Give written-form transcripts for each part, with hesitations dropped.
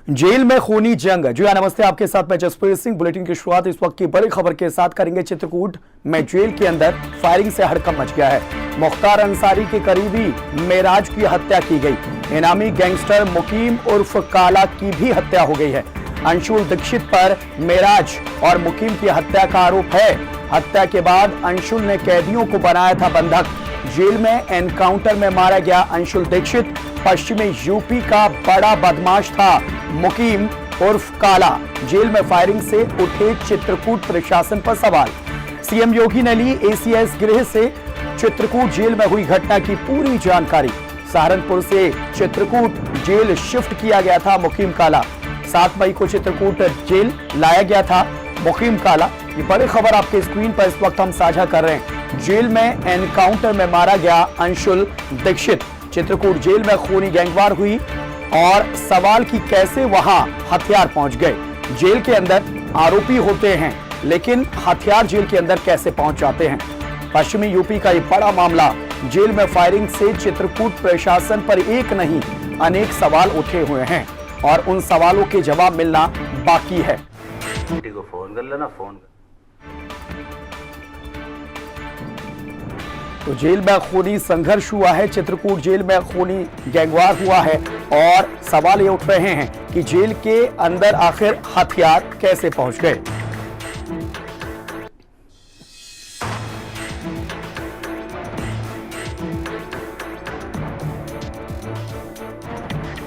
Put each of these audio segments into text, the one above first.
Jail में खूनी जंग। जी हाँ, नमस्ते, आपके साथ मैं जसप्रीत सिंह। बुलेटिन की शुरुआत इस वक्त की बड़ी खबर के साथ करेंगे। चित्रकूट में जेल के अंदर फायरिंग से हड़कंप मच गया है। मुख्तार अंसारी के करीबी मेराज की हत्या की गई। इनामी गैंगस्टर मुकीम उर्फ काला की भी हत्या हो गई है। अंशुल दीक्षित पर मेराज और मुकीम की हत्या का आरोप है। हत्या के बाद अंशुल ने कैदियों को बनाया था बंधक। जेल में एनकाउंटर में मारा गया अंशुल दीक्षित पश्चिमी यूपी का बड़ा बदमाश था। मुकीम उर्फ काला। जेल में फायरिंग से उठे चित्रकूट प्रशासन पर सवाल। सीएम योगी ने ली एसीएस गृह से चित्रकूट जेल में हुई घटना की पूरी जानकारी। सहारनपुर से चित्रकूट जेल शिफ्ट किया गया था मुकीम काला। 7 मई को चित्रकूट जेल लाया गया था मुकीम काला। ये बड़ी खबर आपके स्क्रीन पर इस वक्त हम साझा कर रहे हैं। जेल में एनकाउंटर में मारा गया अंशुल दीक्षित। चित्रकूट जेल में खूनी गैंगवार हुई और सवाल की कैसे वहां हथियार पहुंच गए। जेल के अंदर आरोपी होते हैं लेकिन हथियार जेल के अंदर कैसे पहुंच जाते हैं। पश्चिमी यूपी का यह बड़ा मामला। जेल में फायरिंग से चित्रकूट प्रशासन पर एक नहीं अनेक सवाल उठे हुए हैं और उन सवालों के जवाब मिलना बाकी है। को फोन कर लेना। फोन तो जेल में खूनी संघर्ष हुआ है। चित्रकूट जेल में खूनी गैंगवार हुआ है और सवाल ये उठ रहे हैं कि जेल के अंदर आखिर हथियार कैसे पहुंच गए।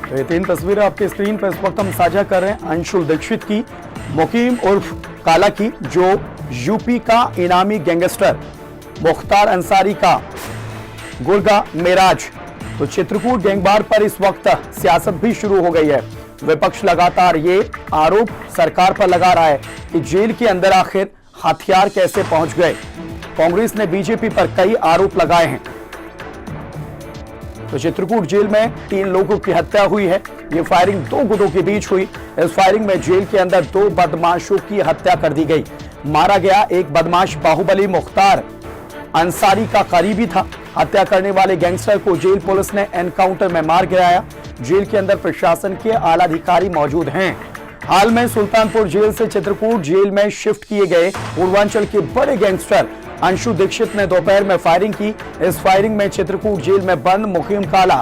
तो ये 3 तस्वीरें आपके स्क्रीन पर इस वक्त हम साझा कर रहे हैं। अंशुल दीक्षित की, मुकीम उर्फ काला की जो यूपी का इनामी गैंगस्टर, मुख्तार अंसारी का गुर्गा मेराज। तो चित्रकूट गैंगवार पर इस वक्त सियासत भी शुरू हो गई है। विपक्ष लगातार ये आरोप सरकार पर लगा रहा है कि जेल के अंदर आखिर हथियार कैसे पहुंच गए। कांग्रेस ने बीजेपी पर कई आरोप लगाए हैं। तो चित्रकूट जेल में 3 लोगों की हत्या हुई है। ये फायरिंग 2 गुटों के बीच हुई। इस फायरिंग में जेल के अंदर 2 बदमाशों की हत्या कर दी गई। मारा गया एक बदमाश बाहुबली मुख्तार अंसारी का करीबी था। हत्या करने वाले गैंगस्टर को जेल पुलिस ने एनकाउंटर में मार गिराया। जेल के अंदर प्रशासन के आला अधिकारी मौजूद हैं। हाल में सुल्तानपुर जेल से चित्रकूट जेल में शिफ्ट किए गए पूर्वांचल के बड़े गैंगस्टर अंशु दीक्षित ने दोपहर में फायरिंग की। इस फायरिंग में चित्रकूट जेल में बंद मुकीम काला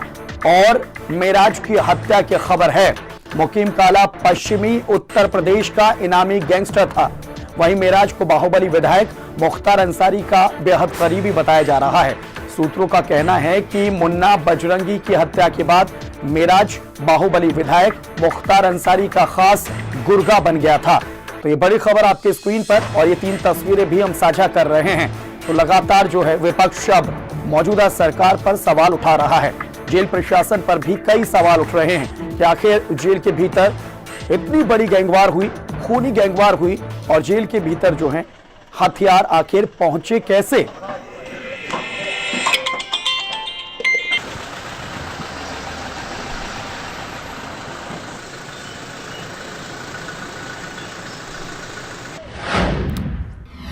और मेराज की हत्या की खबर है। मुकीम काला पश्चिमी उत्तर प्रदेश का इनामी गैंगस्टर था। वहीं मेराज को बाहुबली विधायक मुख्तार अंसारी का बेहद करीबी बताया जा रहा है। सूत्रों का कहना है कि मुन्ना बजरंगी की हत्या के बाद मेराज बाहुबली विधायक मुख्तार अंसारी का खास गुर्गा बन गया था। तो ये बड़ी खबर आपके स्क्रीन पर और ये 3 तस्वीरें भी हम साझा कर रहे हैं। तो लगातार जो है विपक्ष अब मौजूदा सरकार पर सवाल उठा रहा है। जेल प्रशासन पर भी कई सवाल उठ रहे हैं कि आखिर जेल के भीतर इतनी बड़ी गैंगवार हुई, खूनी गैंगवार हुई और जेल के भीतर जो है हथियार आखिर पहुंचे कैसे।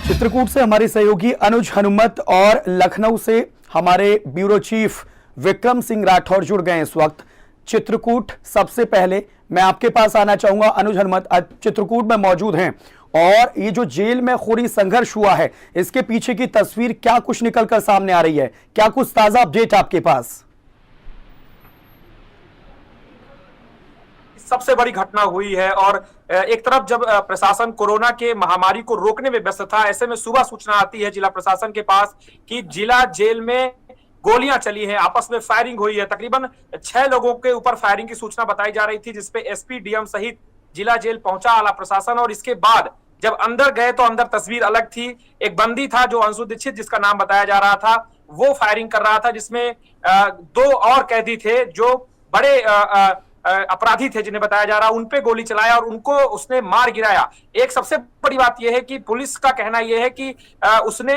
चित्रकूट से हमारे सहयोगी अनुज हनुमत और लखनऊ से हमारे ब्यूरो चीफ विक्रम सिंह राठौर जुड़ गए इस वक्त। चित्रकूट सबसे पहले मैं आपके पास आना चाहूंगा। अनुज हनुमत चित्रकूट में मौजूद हैं और ये जो जेल में खूनी संघर्ष हुआ है इसके पीछे की तस्वीर क्या कुछ निकलकर सामने आ रही है, क्या कुछ ताजा अपडेट आपके पास? सबसे बड़ी घटना हुई है और एक तरफ जब प्रशासन कोरोना के महामारी को रोकने में व्यस्त था, ऐसे में सुबह सूचना आती है जिला प्रशासन के पास कि जिला जेल में गोलियां चली हैं, आपस में फायरिंग हुई है। तकरीबन 6 लोगों के ऊपर फायरिंग की सूचना बताई जा रही थी, जिसपे एसपी डीएम सहित जिला जेल पहुंचा आला प्रशासन। और इसके बाद जब अंदर गए तो अंदर तस्वीर अलग थी। एक बंदी था जो अंशु दीक्षित जिसका नाम बताया जा रहा था, वो फायरिंग कर रहा था, जिसमें 2 और कैदी थे जो बड़े अपराधी थे जिन्हें बताया जा रहा, उन पे गोली चलाया और उनको उसने मार गिराया। एक सबसे बड़ी बात यह है कि पुलिस का कहना यह है कि उसने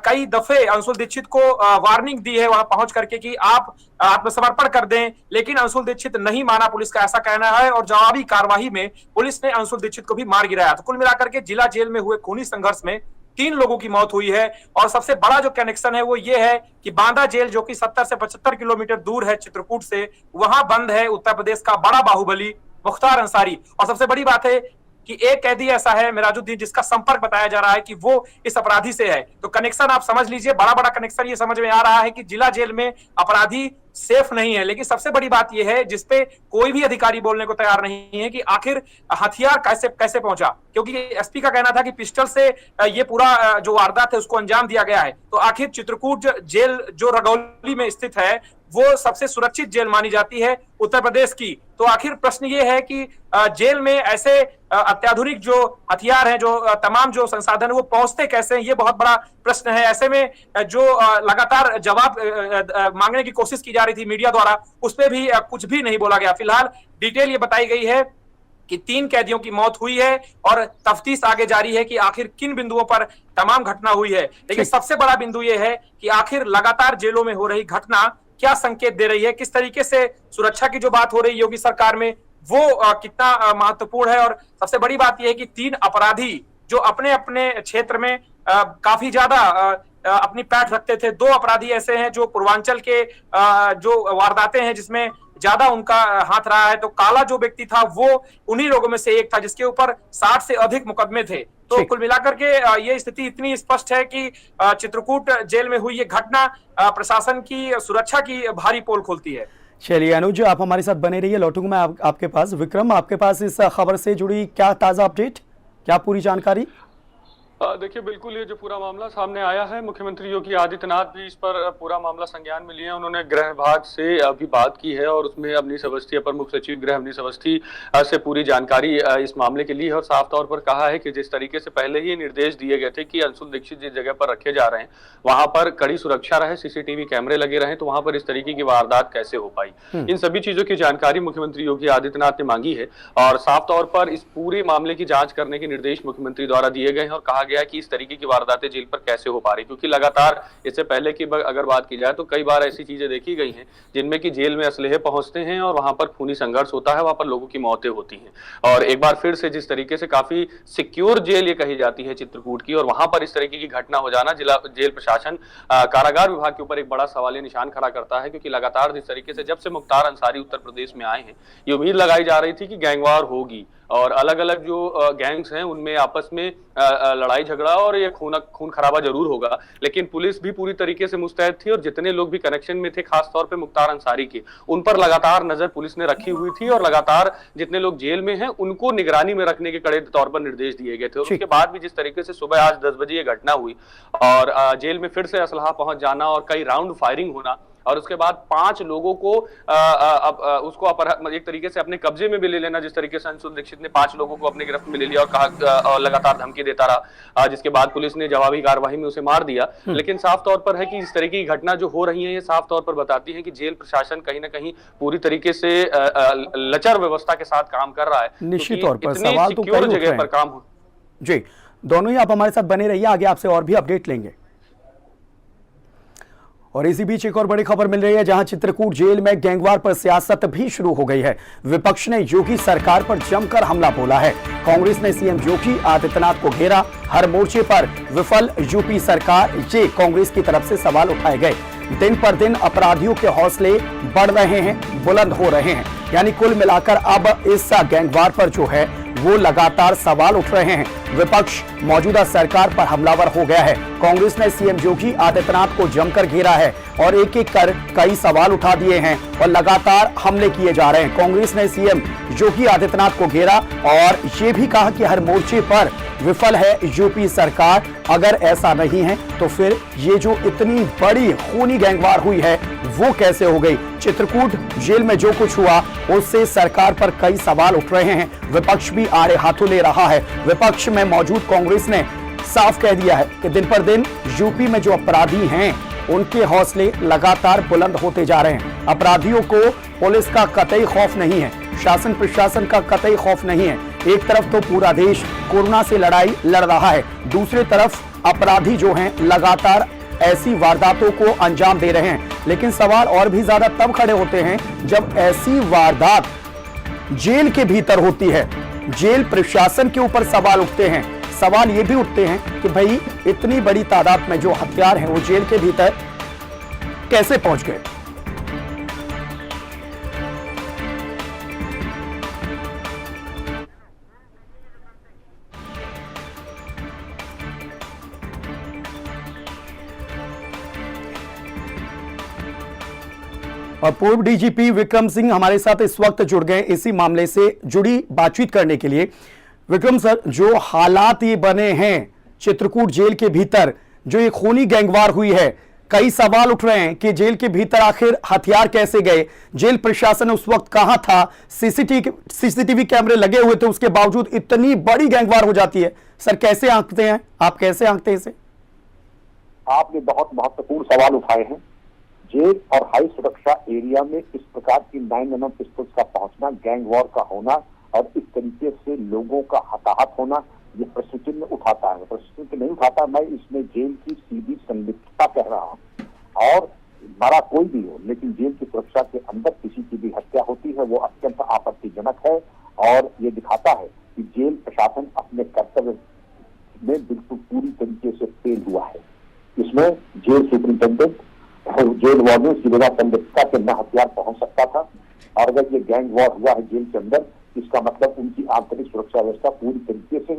कई दफे अंशुल दीक्षित को वार्निंग दी है वहां पहुंच करके कि आप आत्मसमर्पण कर दें, लेकिन अंशुल दीक्षित नहीं माना, पुलिस का ऐसा कहना है। और जवाबी कार्रवाई में पुलिस ने अंशुल दीक्षित को भी मार गिराया। तो कुल मिलाकर के जिला जेल में हुए खूनी संघर्ष में 3 लोगों की मौत हुई है। और सबसे बड़ा जो कनेक्शन है वो ये है कि बांदा जेल जो कि 70 से 75 किलोमीटर दूर है चित्रकूट से, वहां बंद है उत्तर प्रदेश का बड़ा बाहुबली मुख्तार अंसारी। और सबसे बड़ी बात है कि एक कैदी ऐसा है मेराजुद्दीन जिसका संपर्क बताया जा रहा है कि वो इस अपराधी से है। तो कनेक्शन आप समझ लीजिए, बड़ा बड़ा कनेक्शन ये समझ में आ रहा है कि जिला जेल में अपराधी सेफ नहीं है। लेकिन सबसे बड़ी बात यह है जिसपे कोई भी अधिकारी बोलने को तैयार नहीं है कि आखिर हथियार कैसे कैसे पहुंचा, क्योंकि एसपी का कहना था कि पिस्टल से ये पूरा जो वारदात है उसको अंजाम दिया गया है। तो आखिर चित्रकूट जेल जो रगौली में स्थित है वो सबसे सुरक्षित जेल मानी जाती है उत्तर प्रदेश की। तो आखिर प्रश्न ये है कि जेल में ऐसे अत्याधुनिक जो हथियार हैं, जो तमाम जो संसाधन है वो पहुंचते कैसे हैं, ये बहुत बड़ा प्रश्न है। ऐसे में जो लगातार जवाब मांगने की कोशिश की जा रही थी मीडिया द्वारा, उस पर भी कुछ भी नहीं बोला गया। फिलहाल डिटेल ये बताई गई है कि 3 कैदियों की मौत हुई है और तफ्तीश आगे जारी है कि आखिर किन बिंदुओं पर तमाम घटना हुई है। लेकिन सबसे बड़ा बिंदु यह है कि आखिर लगातार जेलों में हो रही घटना क्या संकेत दे रही है, किस तरीके से सुरक्षा की जो बात हो रही है योगी सरकार में वो कितना महत्वपूर्ण है। और सबसे बड़ी बात यह है कि 3 अपराधी जो अपने अपने क्षेत्र में काफी ज्यादा अपनी पैठ रखते थे, 2 अपराधी ऐसे हैं जो पूर्वांचल के जो वारदातें हैं जिसमें ज्यादा उनका हाथ रहा है। तो काला जो व्यक्ति था वो उन्हीं लोगों में से एक था जिसके ऊपर 60 से अधिक मुकदमे थे। तो कुल मिलाकर के ये स्थिति इतनी स्पष्ट है कि चित्रकूट जेल में हुई ये घटना प्रशासन की सुरक्षा की भारी पोल खोलती है। चलिए अनुज, आप हमारे साथ बने रहिए, लौटूंगा मैं आपके पास। विक्रम, आपके पास इस खबर से जुड़ी क्या ताजा अपडेट, क्या पूरी जानकारी? देखिए, बिल्कुल ये जो पूरा मामला सामने आया है, मुख्यमंत्री योगी आदित्यनाथ भी इस पर पूरा मामला संज्ञान में लिए हैं। उन्होंने गृह विभाग से अभी बात की है और उसमें अवनीश अवस्थी, अपर मुख्य सचिव गृह अवनीश अवस्थी से पूरी जानकारी इस मामले के लिए और साफ तौर पर कहा है कि जिस तरीके से पहले ही निर्देश दिए गए थे कि अंशुल दीक्षित जिस जगह पर रखे जा रहे हैं वहां पर कड़ी सुरक्षा रहे, सीसीटीवी कैमरे लगे रहे, तो वहां पर इस तरीके की वारदात कैसे हो पाई, इन सभी चीजों की जानकारी मुख्यमंत्री योगी आदित्यनाथ ने मांगी है। और साफ तौर पर इस पूरे मामले की जांच करने के निर्देश मुख्यमंत्री द्वारा दिए गए हैं और कहा गया कि इस तरीके की वारदातें जेल पर कैसे हो पा रही, क्योंकि लगातार इससे पहले की अगर बात की जाए तो कई बार ऐसी चीजें देखी गई हैं जिनमें कि जेल में असलहे पहुंचते हैं और वहां पर खूनी संघर्ष होता है, वहां पर लोगों की मौतें होती हैं। और एक बार फिर से जिस तरीके से काफी सिक्योर जेल ये कही जाती है चित्रकूट की, और वहां पर इस तरीके की घटना हो जाना जिला जेल प्रशासन कारागार विभाग के ऊपर एक बड़ा सवालिया निशान खड़ा करता है। क्योंकि लगातार जिस तरीके से जब से मुख्तार अंसारी उत्तर प्रदेश में आए हैं ये उम्मीद लगाई जा रही थी कि गैंगवार होगी और अलग अलग जो गैंग्स हैं उनमें आपस में लड़ाई झगड़ा और ये खून खराबा जरूर होगा, लेकिन पुलिस भी पूरी तरीके से मुस्तैद थी और जितने लोग भी कनेक्शन में थे खासतौर पे मुख्तार अंसारी के, उन पर लगातार नजर पुलिस ने रखी हुई थी और लगातार जितने लोग जेल में हैं उनको निगरानी में रखने के कड़े तौर पर निर्देश दिए गए थे। और उसके बाद भी जिस तरीके से सुबह आज 10 बजे ये घटना हुई और जेल में फिर से असलहा पहुंच जाना और कई राउंड फायरिंग होना और उसके बाद 5 लोगों को उसको एक तरीके से अपने कब्जे में भी ले लेना, जिस तरीके से अंशुल दीक्षित ने 5 लोगों को अपने गिरफ्त में ले लिया और कहा और लगातार धमकी देता रहा, जिसके बाद पुलिस ने जवाबी कार्रवाई में उसे मार दिया। लेकिन साफ तौर पर है कि इस तरीके की घटना जो हो रही है ये साफ तौर पर बताती है कि जेल प्रशासन कहीं ना कहीं पूरी तरीके से लचर व्यवस्था के साथ काम कर रहा है। निश्चित तौर पर सवाल तो कई जगह पर काम हो। जी, दोनों ही आप हमारे साथ बने रहिए, आगे आपसे और भी अपडेट लेंगे। और इसी बीच एक और बड़ी खबर मिल रही है जहां चित्रकूट जेल में गैंगवार पर सियासत भी शुरू हो गई है। विपक्ष ने योगी सरकार पर जमकर हमला बोला है। कांग्रेस ने सीएम योगी आदित्यनाथ को घेरा, हर मोर्चे पर विफल यूपी सरकार, ये कांग्रेस की तरफ से सवाल उठाए गए। दिन पर दिन अपराधियों के हौसले बढ़ रहे हैं, बुलंद हो रहे हैं, यानी कुल मिलाकर अब इस गैंगवार पर जो है वो लगातार सवाल उठ रहे हैं। विपक्ष मौजूदा सरकार पर हमलावर हो गया है। कांग्रेस ने सीएम योगी आदित्यनाथ को जमकर घेरा है और एक एक कर कई सवाल उठा दिए हैं और लगातार हमले किए जा रहे हैं। कांग्रेस ने सीएम योगी आदित्यनाथ को घेरा और ये भी कहा कि हर मोर्चे पर विफल है यूपी सरकार। अगर ऐसा नहीं है तो फिर ये जो इतनी बड़ी खूनी गैंगवार हुई है वो कैसे हो गई। चित्रकूट जेल में जो कुछ हुआ उससे सरकार पर कई सवाल उठ रहे हैं। विपक्ष भी आड़े हाथों ले रहा है। विपक्ष में मौजूद कांग्रेस ने साफ कह दिया है कि दिन पर दिन यूपी में जो अपराधी हैं उनके हौसले लगातार बुलंद होते जा रहे हैं। अपराधियों को पुलिस का कतई खौफ नहीं है, शासन प्रशासन का कतई खौफ नहीं है। एक तरफ तो पूरा देश कोरोना से लड़ाई लड़ रहा है, दूसरी तरफ अपराधी जो हैं लगातार ऐसी वारदातों को अंजाम दे रहे हैं। लेकिन सवाल और भी ज्यादा तब खड़े होते हैं जब ऐसी वारदात जेल के भीतर होती है। जेल प्रशासन के ऊपर सवाल उठते हैं। सवाल ये भी उठते हैं कि भाई इतनी बड़ी तादाद में जो हथियार हैं वो जेल के भीतर कैसे पहुंच गए। और पूर्व डीजीपी विक्रम सिंह हमारे साथ इस वक्त जुड़ गए इसी मामले से जुड़ी बातचीत करने के लिए। विक्रम सर, जो हालात ये बने हैं चित्रकूट जेल के भीतर, जो ये खूनी गैंगवार हुई है, कई सवाल उठ रहे हैं कि जेल के भीतर आखिर हथियार कैसे गए, जेल प्रशासन उस वक्त कहां था, सीसीटीवी कैमरे लगे हुए थे, उसके बावजूद इतनी बड़ी गैंगवार हो जाती है। सर कैसे आंकते हैं आप, कैसे आंकते हैं इसे? आपने बहुत महत्वपूर्ण सवाल उठाए हैं। जेल और हाई सुरक्षा एरिया में इस प्रकार की 9mm पिस्टल्स का पहुंचना, गैंग वॉर का होना और इस तरीके से लोगों का हताहत होना, ये प्रश्न चिन्ह उठाता है। प्रश्न चिन्ह नहीं उठाता, मैं इसमें जेल की सीधी संलिप्तता कह रहा हूँ। और बड़ा कोई भी हो, लेकिन जेल की सुरक्षा के अंदर किसी की भी हत्या होती है, वो अत्यंत आपत्तिजनक है और ये दिखाता है कि जेल प्रशासन अपने कर्तव्य में बिल्कुल पूरी तरीके से फेल हुआ है। इसमें जेल सुपरिंटेंडेंट और जेल वार्डन की वजह संलिप्तता के न हथियार पहुंच सकता था, और अगर ये गैंग वॉर हुआ है जेल के अंदर, इसका मतलब उनकी आंतरिक सुरक्षा व्यवस्था पूरी तरीके से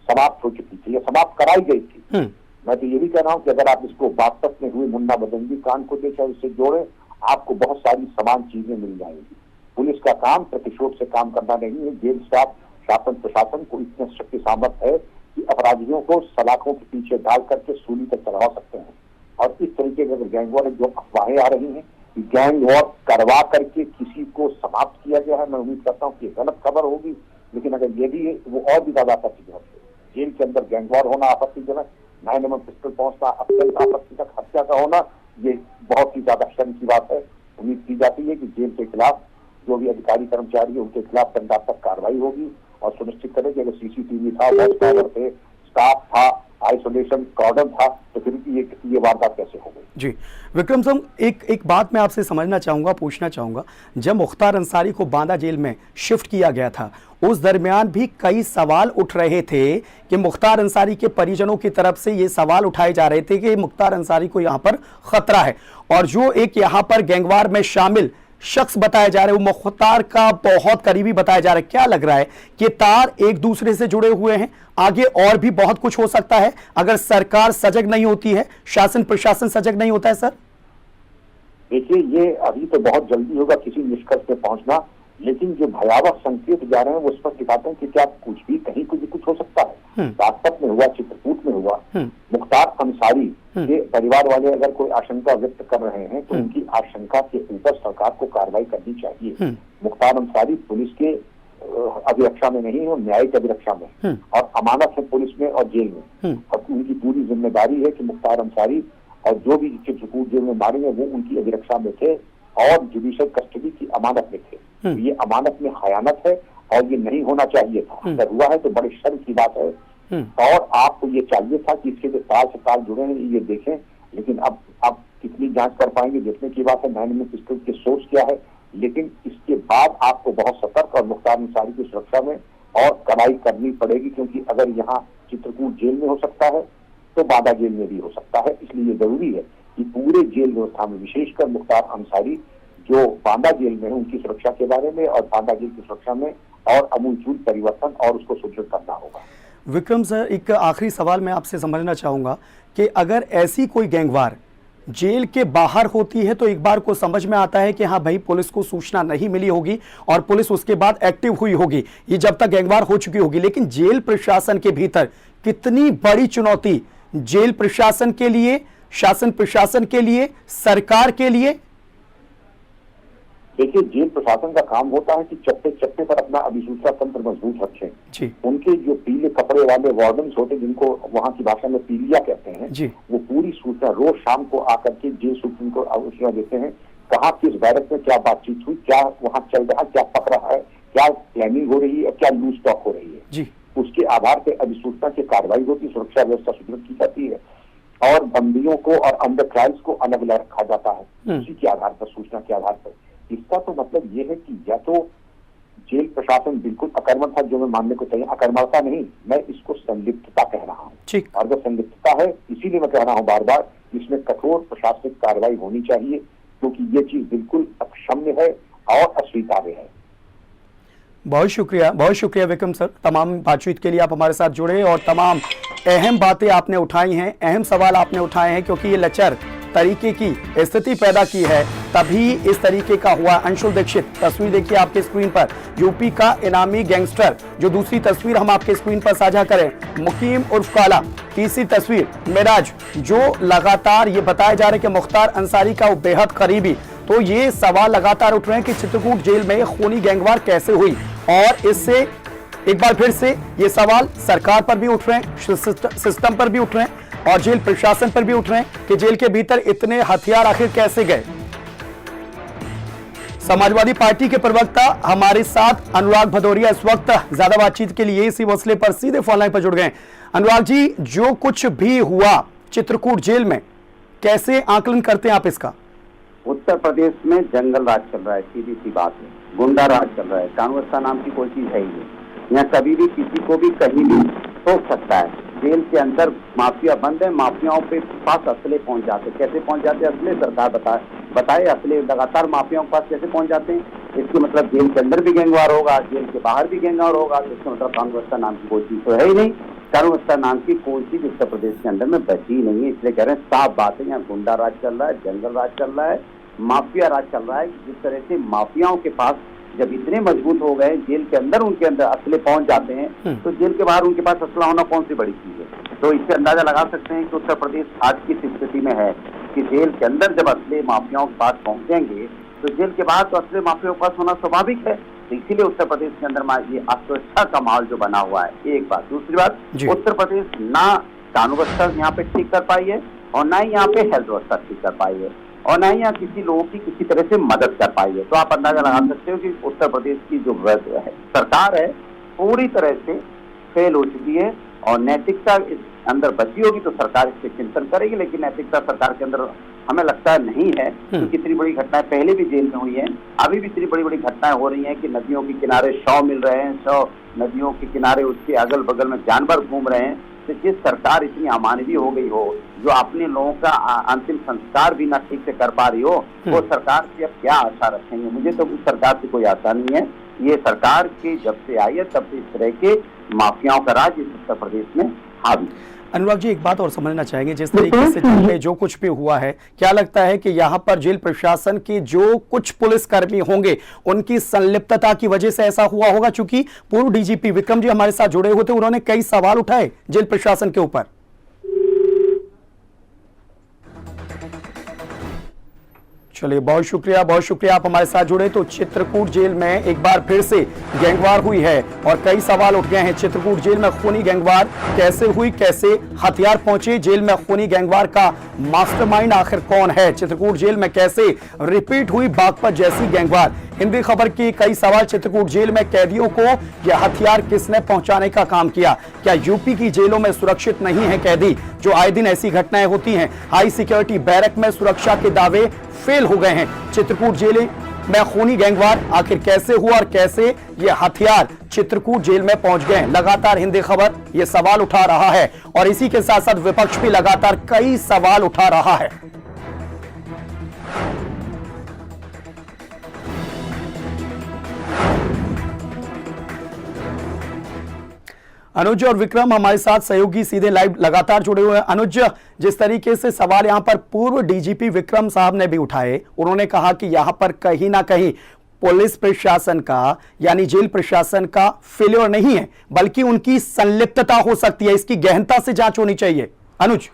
समाप्त हो चुकी थी या समाप्त कराई गई थी। मैं तो ये भी कह रहा हूँ कि अगर आप इसको बागपत में हुए मुन्ना बदंगी कांड को देखें, इससे जोड़े, आपको बहुत सारी समान चीजें मिल जाएंगी। पुलिस का काम प्रतिशोध से काम करना नहीं है। जेल स्टाफ, शासन प्रशासन को इतने शक्ति सामर्थ्य है कि अपराधियों को सलाखों के पीछे डाल करके सूली तक चढ़ा सकते हैं। और इस तरीके के अगर गैंग वॉर, जो अफवाहें आ रही हैं कि गैंग वॉर करवा करके किसी को समाप्त किया गया है, मैं उम्मीद करता हूँ कि गलत खबर होगी। लेकिन अगर ये भी है, वो और भी ज्यादा आपत्तिजनक है। जेल के अंदर गैंग वॉर होना आपत्तिजनक, 9mm पिस्टल पहुंचना अत्यंत आपत्तिजनक, हत्या का होना ये बहुत ही ज्यादा शर्म की बात है। उम्मीद की जाती है कि जेल के खिलाफ जो भी अधिकारी कर्मचारी है, उनके खिलाफ दंडात्मक कार्रवाई होगी और सुनिश्चित करें कि अगर सीसीटीवी था, वॉच टावर थे, स्टाफ था, आइसोलेशन कॉर्डन था, तो फिर ये वारदात कैसे हो गई? जी विक्रम साहब, एक बात मैं आपसे समझना चाहूंगा, पूछना चाहूंगा। जब मुख्तार अंसारी को बांदा जेल में शिफ्ट किया गया था, उस दरमियान भी कई सवाल उठ रहे थे कि मुख्तार अंसारी के परिजनों की तरफ से ये सवाल उठाए जा रहे थे कि मुख्तार अंसारी को यहाँ पर खतरा है, और जो एक यहाँ पर गैंगवार में शामिल शख्स बताया जा रहा है वो मुख्तार का बहुत करीबी बताया जा रहा है। क्या लग रहा है कि तार एक दूसरे से जुड़े हुए हैं, आगे और भी बहुत कुछ हो सकता है अगर सरकार सजग नहीं होती है, शासन प्रशासन सजग नहीं होता है? सर देखिए, ये अभी तो बहुत जल्दी होगा किसी निष्कर्ष पे पहुंचना, लेकिन जो भयावह संकेत जा रहे हैं वो स्पष्ट दिखाते हैं कि क्या कुछ भी कहीं कुछ हो सकता है। बागपत में हुआ, चित्रकूट में हुआ, मुख्तार अंसारी के परिवार वाले अगर कोई आशंका व्यक्त कर रहे हैं तो उनकी आशंका के ऊपर सरकार को कार्रवाई करनी चाहिए। मुख्तार अंसारी पुलिस के अभिरक्षा में नहीं है, न्यायिक अभिरक्षा में, और अमानत है पुलिस में और जेल में, और उनकी पूरी जिम्मेदारी है कि मुख्तार अंसारी और जो भी चित्रकूट जेल में मारे हैं वो उनकी अभिरक्षा में थे और जुडिशियल कस्टडी की अमानत में थे। तो ये अमानत में खयानत है और ये नहीं होना चाहिए था। अगर हुआ है तो बड़ी शर्म की बात है, और आपको ये चाहिए था कि इसके जो तार से तार जुड़े हैं ये देखें। लेकिन अब कितनी जांच कर पाएंगे देखने की बात है। 9mm पिस्टल की सोच क्या है, लेकिन इसके बाद आपको बहुत सतर्क और मुख्तार अंसारी की सुरक्षा में और कड़ाई करनी पड़ेगी, क्योंकि अगर यहाँ चित्रकूट जेल में हो सकता है तो बांदा जेल में भी हो सकता है। इसलिए ये जरूरी है कि पूरे जेल व्यवस्था में, विशेषकर मुख्तार अंसारी जो बांदा जेल में है, उनकी सुरक्षा के बारे में और बांदा जेल की सुरक्षा में और अमूलचूल परिवर्तन और उसको सुदृढ़ करना होगा। विक्रम सर, एक आखिरी सवाल मैं आपसे समझना चाहूंगा कि अगर ऐसी कोई गैंगवार जेल के बाहर होती है तो एक बार को समझ में आता है कि हाँ भाई पुलिस को सूचना नहीं मिली होगी और पुलिस उसके बाद एक्टिव हुई होगी, ये जब तक गैंगवार हो चुकी होगी। लेकिन जेल प्रशासन के भीतर कितनी बड़ी चुनौती जेल प्रशासन के लिए, शासन प्रशासन के लिए, सरकार के लिए। देखिए, जेल प्रशासन का काम होता है कि चप्पे चप्पे पर अपना अभिसूचना तंत्र मजबूत रखें। उनके जो पीले कपड़े वाले वार्डन्स होते हैं, जिनको वहाँ की भाषा में पीलिया कहते हैं, वो पूरी सूचना रोज शाम को आकर के जेल सुप्रीम को सूचना देते हैं, कहाँ किस बैरक में क्या बातचीत हुई, क्या वहाँ चल रहा है, क्या पक रहा है, क्या प्लानिंग हो रही है, क्या लूज टॉक हो रही है। उसके आधार पर अभिसूचना की कार्रवाई होती, सुरक्षा व्यवस्था सुदृढ़ की जाती है और बंदियों को और अंडर ट्रायल्स को अलग अलग रखा जाता है उसी के आधार पर, सूचना के आधार पर। इसका तो मतलब ये है कि या तो जेल प्रशासन बिल्कुल अकर्मक था, जो मैं मानने को चाहिए, अकर्मकता नहीं, मैं इसको संलिप्तता कह रहा हूँ। और अगर संलिप्तता है, इसीलिए मैं कह रहा हूँ बार बार, इसमें कठोर प्रशासनिक कार्रवाई होनी चाहिए, क्योंकि ये चीज बिल्कुल अक्षम्य है और अस्वीकार्य है। बहुत शुक्रिया विक्रम सर, तमाम बातचीत के लिए आप हमारे साथ जुड़े और तमाम अहम बातें आपने उठाई हैं, अहम सवाल आपने उठाए हैं, क्योंकि ये लचर तरीके की स्थिति पैदा की है तभी इस तरीके का हुआ। अंशुल दीक्षित, तस्वीर देखिए आपके स्क्रीन पर, यूपी का इनामी गैंगस्टर। जो दूसरी तस्वीर हम आपके स्क्रीन पर साझा करें, मुकीम उर्फ काला। तीसरी तस्वीर मेराज, जो लगातार ये बताया जा रहा है कि मुख्तार अंसारी का वो बेहद करीबी। तो ये सवाल लगातार उठ रहे हैं कि चित्रकूट जेल में खूनी गैंगवार कैसे हुई, और इससे एक बार फिर से ये सवाल सरकार पर भी उठ रहे हैं, सिस्टम पर भी उठ रहे हैं और जेल प्रशासन पर भी उठ रहे हैं कि जेल के भीतर इतने हथियार आखिर कैसे गए। समाजवादी पार्टी के प्रवक्ता हमारे साथ अनुराग भदौरिया इस वक्त ज्यादा बातचीत के लिए इसी मसले पर सीधे फोन लाइन पर जुड़ गए। अनुराग जी, जो कुछ भी हुआ चित्रकूट जेल में, कैसे आकलन करते हैं आप इसका? उत्तर प्रदेश में जंगल राज चल रहा है, सीधी सी बात है। गुंडा राज चल रहा है। कानून व्यवस्था नाम की कोई चीज है ही नहीं। यहाँ कभी भी किसी को भी कहीं भी सोच सकता है। जेल के अंदर माफिया बंद है, माफियाओं पे पास असले पहुंच जाते। कैसे पहुंच जाते हैं असले? सरकार बताए असले लगातार माफियाओं के पास कैसे पहुंच जाते हैं। इसके मतलब जेल के अंदर भी गैंगवार होगा, जेल के बाहर भी गैंगवार होगा, तो इसका मतलब कानून व्यवस्था नाम की कोई चीज तो है ही नहीं। कानून व्यवस्था नाम की कोई चीज उत्तर प्रदेश के अंदर में बची नहीं है। इसलिए कह रहे हैं साफ बात है, यहाँ गुंडा राज चल रहा है, जंगल राज चल रहा है, माफिया राज चल रहा है। जिस तरह से माफियाओं के पास जब इतने मजबूत हो गए, जेल के अंदर उनके अंदर असले पहुंच जाते हैं, तो जेल के बाहर उनके पास असला होना कौन सी बड़ी चीज है। तो इससे अंदाजा लगा सकते हैं कि उत्तर प्रदेश आज की स्थिति में है कि जेल के अंदर जब असले माफियाओं के पास पहुंचेंगे, तो जेल के बाहर तो असले माफियाओं के पास होना स्वाभाविक है। तो इसीलिए उत्तर प्रदेश के अंदर ये असुरक्षा का माहौल जो बना हुआ है, एक बात। दूसरी बात, उत्तर प्रदेश ना कानून व्यवस्था यहाँ पे ठीक कर पाई है, और ना ही यहाँ पे हेल्थ व्यवस्था ठीक कर पाई है, और ना ही यहाँ किसी लोगों की किसी तरह से मदद कर पाई है। तो आप अंदाजा लगा सकते हो कि उत्तर प्रदेश की जो सरकार है पूरी तरह से फेल हो चुकी है, और नैतिकता इस अंदर बची होगी तो सरकार इस पर चिंतन करेगी। लेकिन नैतिकता सरकार के अंदर हमें लगता है नहीं है। तो कितनी बड़ी घटनाएं पहले भी जेल में हुई हैं, अभी भी इतनी बड़ी बड़ी घटनाएं हो रही हैं कि नदियों के किनारे शव मिल रहे हैं, शव नदियों के किनारे उसके अगल बगल में जानवर घूम रहे हैं। तो जिस सरकार इतनी अमानवीय हो गई हो, जो अपने लोगों का अंतिम संस्कार भी ना ठीक से कर पा रही हो, वो सरकार से अब क्या आशा रखेंगे? मुझे तो उस सरकार से कोई आशा नहीं है। ये सरकार की जब से आई है तब से इस तरह के माफियाओं का राज इस उत्तर प्रदेश में हावी। अनुराग जी, एक बात और समझना चाहेंगे, जिस तरीके से जेल में जो कुछ भी हुआ है, क्या लगता है कि यहाँ पर जेल प्रशासन के जो कुछ पुलिसकर्मी होंगे उनकी संलिप्तता की वजह से ऐसा हुआ होगा? चूंकि पूर्व डीजीपी विक्रम जी हमारे साथ जुड़े हुए थे, उन्होंने कई सवाल उठाए जेल प्रशासन के ऊपर। चलिए, बहुत शुक्रिया आप हमारे साथ जुड़े। तो चित्रकूट जेल में एक बार फिर से गैंगवार हुई है और कई सवाल उठ गए हैं। चित्रकूट जेल में खूनी गैंगवार कैसे हुई, कैसे हथियार पहुंचे, जेल में खूनी गैंगवार का मास्टरमाइंड आखिर कौन है, चित्रकूट जेल में कैसे रिपीट हुई बागपत जैसी गैंगवार। हिंदी खबर की कई सवाल, चित्रकूट जेल में कैदियों को यह हथियार किसने पहुंचाने का काम किया? क्या यूपी की जेलों में सुरक्षित नहीं है कैदी? जो आए दिन ऐसी घटनाएं होती हैं। हाई सिक्योरिटी बैरक में सुरक्षा के दावे फेल हो गए हैं। चित्रकूट जेल में खूनी गैंगवार आखिर कैसे हुआ और कैसे ये हथियार चित्रकूट जेल में पहुंच गए? लगातार हिंदी खबर ये सवाल उठा रहा है, और इसी के साथ साथ विपक्ष भी लगातार कई सवाल उठा रहा है। अनुज और विक्रम हमारे साथ सहयोगी सीधे लाइव लगातार जुड़े हुए हैं। अनुज, जिस तरीके से सवाल यहां पर पूर्व डीजीपी विक्रम साहब ने भी उठाए, उन्होंने कहा कि यहां पर कहीं ना कहीं पुलिस प्रशासन का यानी जेल प्रशासन का फेलियर नहीं है, बल्कि उनकी संलिप्तता हो सकती है। इसकी गहनता से जांच होनी चाहिए। अनुज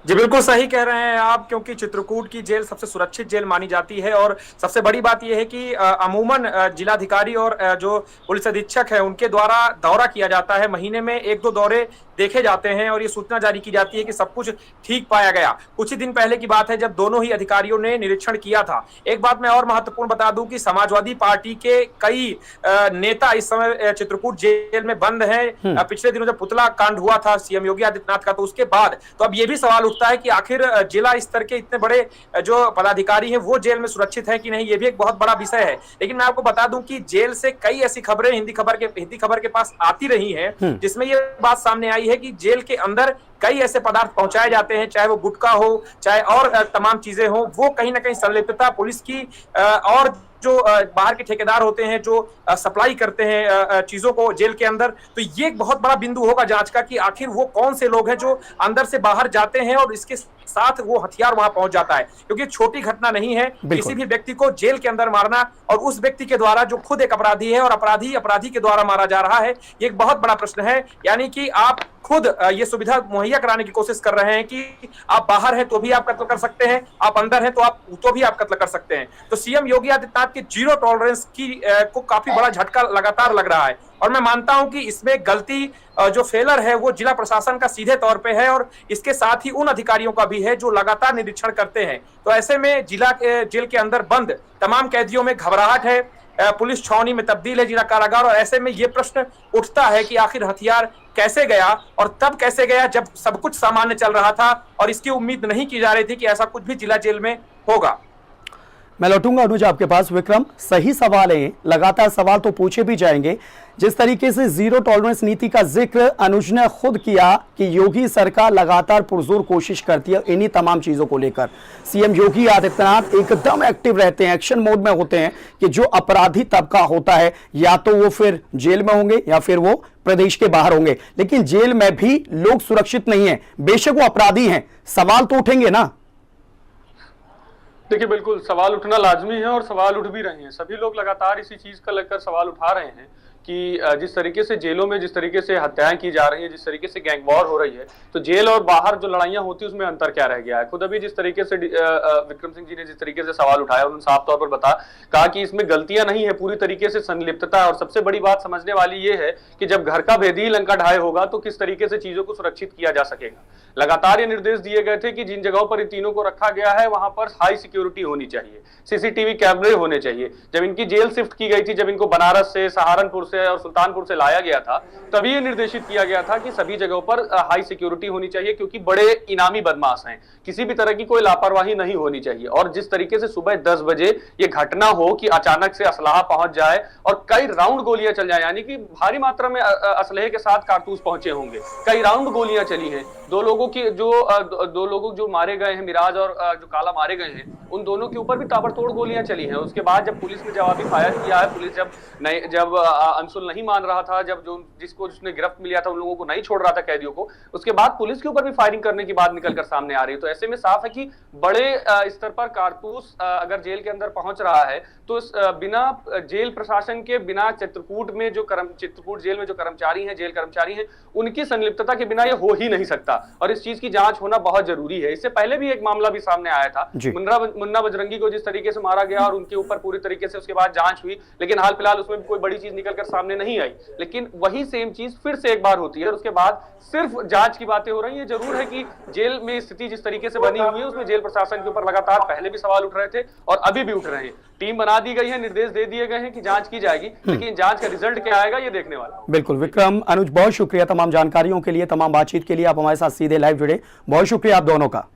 जी, बिल्कुल सही कह रहे हैं आप, क्योंकि चित्रकूट की जेल सबसे सुरक्षित जेल मानी जाती है। और सबसे बड़ी बात यह है कि अमूमन जिलाधिकारी और जो पुलिस अधीक्षक है उनके द्वारा दौरा किया जाता है। महीने में 1-2 दौरे देखे जाते हैं और ये सूचना जारी की जाती है कि सब कुछ ठीक पाया गया। कुछ ही दिन पहले की बात है जब दोनों ही अधिकारियों ने निरीक्षण किया था। एक बात मैं और महत्वपूर्ण बता दूं कि समाजवादी पार्टी के कई नेता इस समय चित्रकूट जेल में बंद हैं। पिछले दिनों जब पुतला कांड हुआ था सीएम योगी आदित्यनाथ का, तो उसके बाद तो अब ये भी सवाल उठता है कि आखिर जिला स्तर के इतने बड़े जो पदाधिकारी हैं वो जेल में सुरक्षित है कि नहीं, ये भी एक बहुत बड़ा विषय है। लेकिन मैं आपको बता दूं कि जेल से कई ऐसी खबरें हिंदी खबर के पास आती रही हैं, जिसमें ये बात सामने आई है कि जेल के अंदर कई ऐसे पदार्थ पहुंचाए जाते हैं, चाहे वो गुटखा हो, चाहे और तमाम चीजें हो, वो कहीं ना कहीं संलिप्तता पुलिस की और जो बाहर के ठेकेदार होते हैं जो सप्लाई करते हैं चीजों को जेल के अंदर, तो ये एक बहुत बड़ा बिंदु होगा जांच का कि आखिर वो कौन से लोग हैं जो अंदर से बाहर जाते हैं और इसके साथ वो हथियार वहां पहुंच जाता है, क्योंकि छोटी घटना नहीं है किसी भी व्यक्ति को जेल के अंदर मारना, और उस व्यक्ति के द्वारा जो खुद एक अपराधी है और अपराधी के द्वारा मारा जा रहा है, ये एक बहुत बड़ा प्रश्न है। यानी कि आप खुद ये सुविधा मुहैया कराने की कोशिश कर रहे हैं कि आप बाहर हैं तो भी आप कत्ल कर सकते हैं, आप अंदर हैं तो भी आप कत्ल कर सकते हैं। तो सीएम योगी आदित्यनाथ के जीरो टॉलरेंस की को काफी बड़ा झटका लगातार लग रहा है, और मैं मानता हूं कि इसमें गलती जो फेलर है वो जिला प्रशासन का सीधे तौर पे है, और इसके साथ ही उन अधिकारियों का भी है जो लगातार निरीक्षण करते हैं। तो ऐसे में जेल के अंदर बंद तमाम कैदियों में घबराहट है, पुलिस छावनी में तब्दील है जिला कारागार, और ऐसे में ये प्रश्न उठता है कि आखिर हथियार कैसे गया, और तब कैसे गया जब सब कुछ सामान्य चल रहा था और इसकी उम्मीद नहीं की जा रही थी कि ऐसा कुछ भी जिला जेल में होगा। मैं लौटूंगा अनुज आपके पास। विक्रम, सही सवाल है, लगातार सवाल तो पूछे भी जाएंगे। जिस तरीके से जीरो टॉलरेंस नीति का जिक्र अनुज ने खुद किया कि योगी सरकार लगातार पुरजोर कोशिश करती है इन्हीं तमाम चीजों को लेकर। सीएम योगी आदित्यनाथ एकदम एक्टिव रहते हैं, एक्शन मोड में होते हैं कि जो अपराधी तबका होता है या तो वो फिर जेल में होंगे या फिर वो प्रदेश के बाहर होंगे, लेकिन जेल में भी लोग सुरक्षित नहीं है। बेशक वो अपराधी हैं, सवाल तो उठेंगे ना। देखिए, बिल्कुल सवाल उठना लाजमी है और सवाल उठ भी रहे हैं। सभी लोग लगातार इसी चीज का लेकर सवाल उठा रहे हैं कि जिस तरीके से जेलों में जिस तरीके से हत्याएं की जा रही हैं, जिस तरीके से गैंग वॉर हो रही है, तो जेल और बाहर जो लड़ाइयां होती है उसमें अंतर क्या रह गया है। खुद अभी जिस तरीके से विक्रम सिंह जी ने जिस तरीके से सवाल उठाया, उन्होंने साफ तौर पर कहा कि इसमें गलतियां नहीं है, पूरी तरीके से संलिप्तता है। और सबसे बड़ी बात समझने वाली ये है कि जब घर का भेदी लंका ढाई होगा तो किस तरीके से चीजों को सुरक्षित किया जा सकेगा। लगातार ये निर्देश दिए गए थे कि जिन जगहों पर इन तीनों को रखा गया है वहां पर हाई सिक्योरिटी होनी चाहिए, सीसीटीवी कैमरे होने चाहिए। जब इनकी जेल शिफ्ट की गई थी, जब इनको बनारस से, सहारनपुर से और सुल्तानपुर से लाया गया था, तभी ये निर्देशित किया गया था कि सभी जगहों पर हाई सिक्योरिटी होनी चाहिए, क्योंकि बड़े इनामी बदमाश हैं, किसी भी तरह की कोई लापरवाही नहीं होनी चाहिए। और जिस तरीके से सुबह 10 बजे ये घटना हो कि अचानक से असलाहा पहुंच जाए और कई राउंड गोलियां चल जाए, यानी कि भारी मात्रा में असलहे के साथ कारतूस पहुंचे होंगे, कई राउंड गोलियां चली हैं। दो लोग जो मारे गए हैं, मिराज और जो काला मारे गए हैं, उन दोनों के ऊपर भी ताबड़तोड़ गोलियां चली हैं। उसके बाद जब पुलिस ने जवाबी फायर किया है, पुलिस जब अंसुल नहीं मान रहा था, जब जिसने गिरफ्त में लिया था उन लोगों को नहीं छोड़ रहा था कैदियों को, उसके बाद पुलिस के ऊपर भी फायरिंग करने की बात निकलकर सामने आ रही है। तो ऐसे में साफ है कि बड़े स्तर पर कारतूस अगर जेल के अंदर पहुंच रहा है तो बिना जेल प्रशासन के, बिना चित्रकूट जेल में जो कर्मचारी हैं, जेल कर्मचारी हैं, उनकी संलिप्तता के बिना ये हो ही नहीं सकता। और इस चीज की जांच होना बहुत जरूरी है। इससे पहले भी एक मामला भी सामने आया था, मुन्ना बजरंगी को जिस तरीके से मारा गया और उनके ऊपर पूरी तरीके से उसके बाद जांच हुई, लेकिन हाल फिलहाल उसमें कोई बड़ी चीज निकलकर सामने नहीं आई। लेकिन वही सेम चीज फिर से एक बार होती है और उसके बाद सिर्फ जांच की बातें हो रही है। जरूर है कि जेल में स्थिति जिस तरीके से बनी हुई है उसमें जेल प्रशासन के ऊपर लगातार पहले भी सवाल उठ रहे थे और अभी भी उठ रहे हैं। टीम बना दी गई है, निर्देश दे दिए गए हैं कि जांच की जाएगी, लेकिन जांच का रिजल्ट क्या आएगा ये देखने वाला। बिल्कुल विक्रम, अनुज बहुत शुक्रिया तमाम जानकारियों के लिए, तमाम बातचीत के लिए। आप हमारे साथ सीधे लाइव जुड़े, बहुत शुक्रिया आप दोनों का।